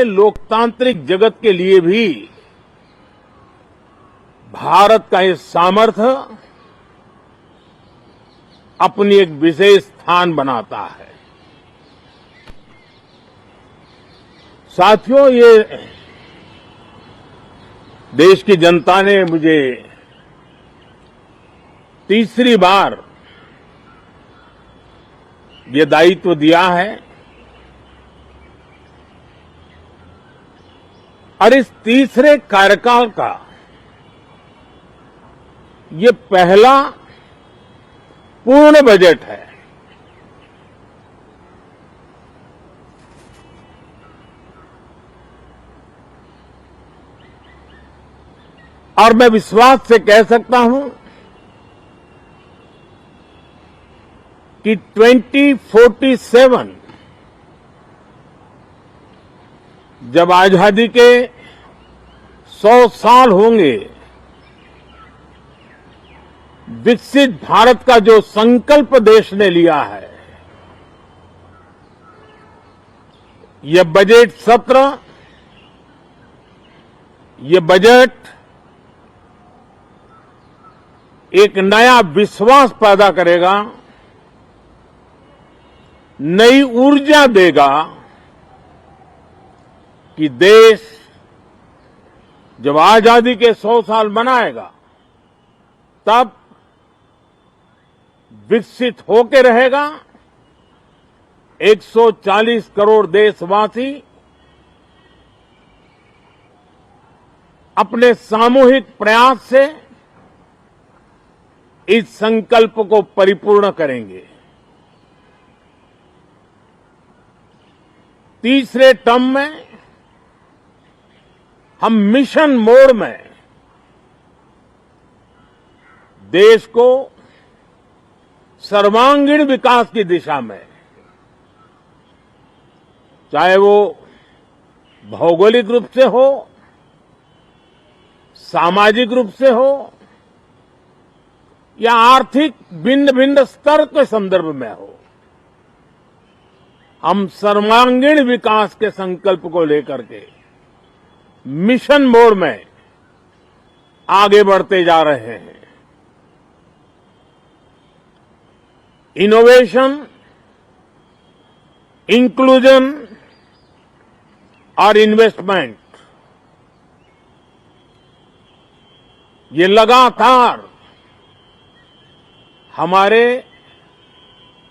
पूरे लोकतांत्रिक जगत के लिए भी भारत का ये सामर्थ्य अपनी एक विशेष स्थान बनाता है। साथियों, ये देश की जनता ने मुझे तीसरी बार ये दायित्व दिया है और इस तीसरे कार्यकाल का ये पहला पूर्ण बजट है। और मैं विश्वास से कह सकता हूं कि 2047 जब आजादी के 100 साल होंगे, विकसित भारत का जो संकल्प देश ने लिया है, यह बजट सत्र, ये बजट एक नया विश्वास पैदा करेगा, नई ऊर्जा देगा कि देश जब आजादी के 100 साल मनाएगा तब विकसित होकर रहेगा। 140 करोड़ देशवासी अपने सामूहिक प्रयास से इस संकल्प को परिपूर्ण करेंगे। तीसरे टर्म में हम मिशन मोड में देश को सर्वांगीण विकास की दिशा में, चाहे वो भौगोलिक रूप से हो, सामाजिक रूप से हो या आर्थिक भिन्न भिन्न स्तर के संदर्भ में हो, हम सर्वांगीण विकास के संकल्प को लेकर के मिशन मोड में आगे बढ़ते जा रहे हैं। इनोवेशन, इंक्लूजन और इन्वेस्टमेंट, ये लगातार हमारे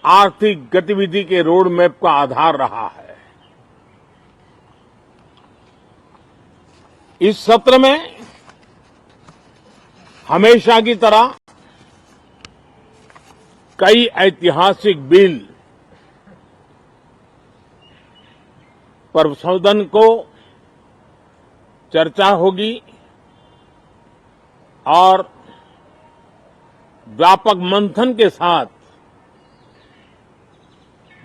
आर्थिक गतिविधि के रोड मैप का आधार रहा है। इस सत्र में हमेशा की तरह कई ऐतिहासिक बिल पर सदन को चर्चा होगी और व्यापक मंथन के साथ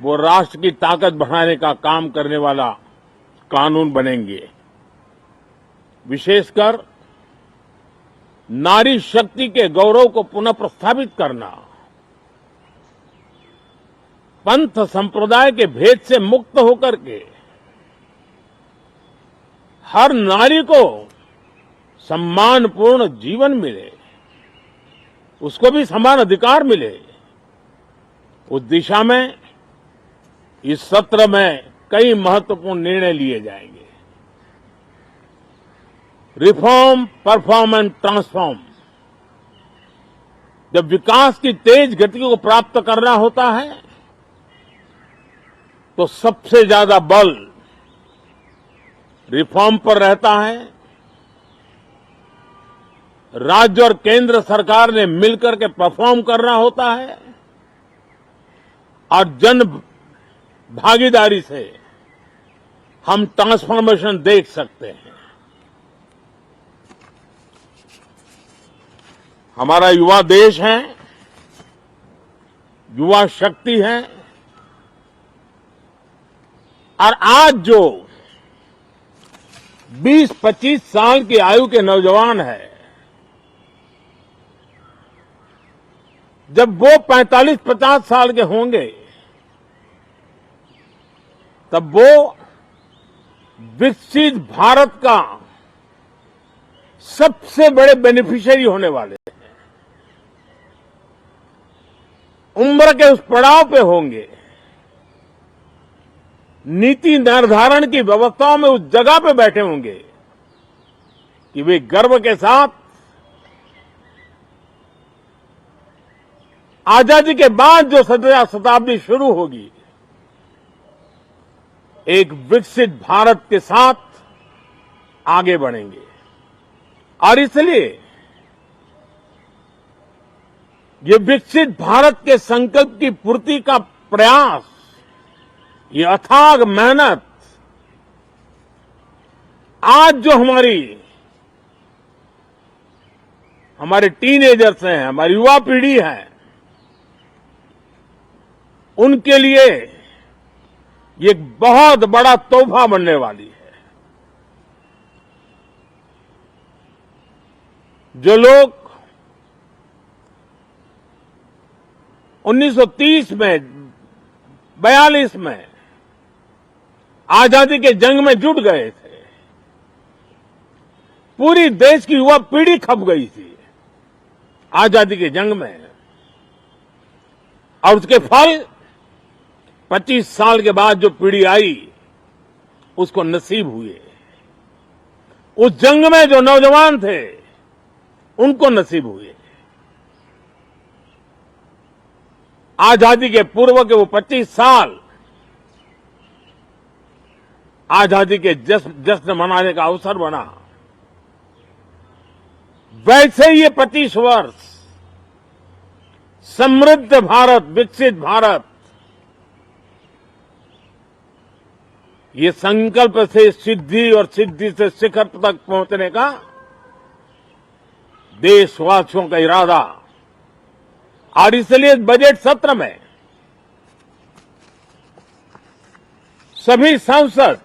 वो राष्ट्र की ताकत बढ़ाने का काम करने वाला कानून बनेंगे। विशेषकर नारी शक्ति के गौरव को पुनः प्रस्थापित करना, पंथ संप्रदाय के भेद से मुक्त होकर के हर नारी को सम्मानपूर्ण जीवन मिले, उसको भी समान अधिकार मिले, उस दिशा में इस सत्र में कई महत्वपूर्ण निर्णय लिए जाएंगे। रिफॉर्म, परफॉर्म एंड ट्रांसफॉर्म, जब विकास की तेज गति को प्राप्त करना होता है तो सबसे ज्यादा बल रिफॉर्म पर रहता है। राज्य और केंद्र सरकार ने मिलकर के परफॉर्म करना होता है और जन भागीदारी से हम ट्रांसफॉर्मेशन देख सकते हैं। हमारा युवा देश है, युवा शक्ति है और आज जो 20-25 साल की आयु के नौजवान है, जब वो 45-50 साल के होंगे तब वो विकसित भारत का सबसे बड़े बेनिफिशियरी होने वाले हैं। उम्र के उस पड़ाव पे होंगे, नीति निर्धारण की व्यवस्थाओं में उस जगह पे बैठे होंगे कि वे गर्व के साथ आजादी के बाद जो शताब्दी शुरू होगी, एक विकसित भारत के साथ आगे बढ़ेंगे। और इसलिए ये विकसित भारत के संकल्प की पूर्ति का प्रयास, ये अथाग मेहनत, आज जो हमारे टीनेजर्स हैं, हमारी युवा पीढ़ी है, उनके लिए ये एक बहुत बड़ा तोहफा बनने वाली है। जो लोग 1930 में, 42 में आजादी के जंग में जुट गए थे, पूरी देश की युवा पीढ़ी खप गई थी आजादी के जंग में, और उसके फल 25 साल के बाद जो पीढ़ी आई उसको नसीब हुए। उस जंग में जो नौजवान थे उनको नसीब हुए। आजादी के पूर्व के वो 25 साल आजादी के जश्न मनाने का अवसर बना। वैसे ही ये 25 वर्ष समृद्ध भारत, विकसित भारत, ये संकल्प से सिद्धि और सिद्धि से शिखर तक पहुंचने का देशवासियों का इरादा। और इसलिए बजट सत्र में सभी सांसद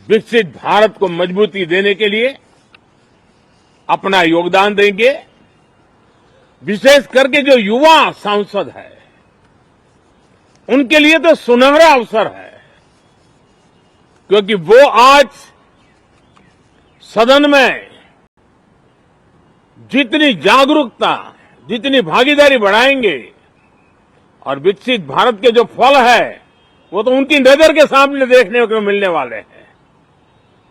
विकसित भारत को मजबूती देने के लिए अपना योगदान देंगे। विशेष करके जो युवा सांसद है, उनके लिए तो सुनहरा अवसर है, क्योंकि वो आज सदन में जितनी जागरूकता, जितनी भागीदारी बढ़ाएंगे और विकसित भारत के जो फल है वो तो उनकी नजर के सामने देखने को मिलने वाले हैं।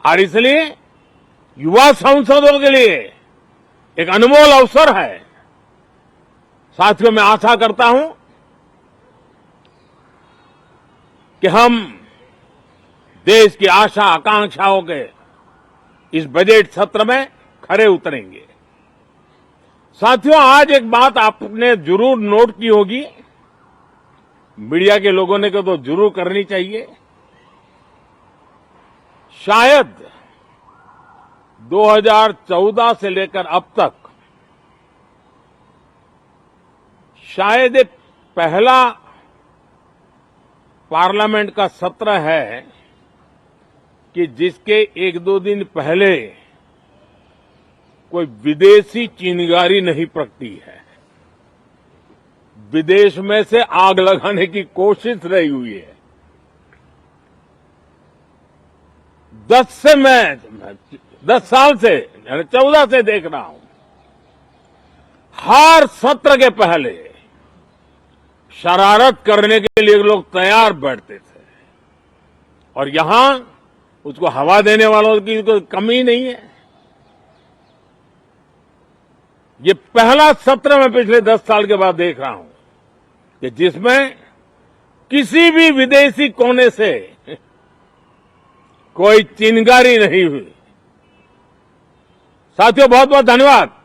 और इसलिए युवा सांसदों के लिए एक अनमोल अवसर है। साथियों, मैं आशा करता हूं कि हम देश की आशा आकांक्षाओं के इस बजट सत्र में खरे उतरेंगे। साथियों, आज एक बात आपने जरूर नोट की होगी, मीडिया के लोगों ने तो जरूर करनी चाहिए। शायद 2014 से लेकर अब तक शायद एक पहला पार्लियामेंट का सत्र है कि जिसके 1-2 दिन पहले कोई विदेशी चिंगारी नहीं प्रगटी है। विदेश में से आग लगाने की कोशिश रही हुई है। 10 साल से, 14 से देख रहा हूं, हर सत्र के पहले शरारत करने के लिए लोग तैयार बैठते थे, और यहां उसको हवा देने वालों की कोई कमी नहीं है। ये पहला सत्र मैं पिछले 10 साल के बाद देख रहा हूं कि जिसमें किसी भी विदेशी कोने से कोई चिंगारी नहीं हुई। साथियों, बहुत बहुत धन्यवाद।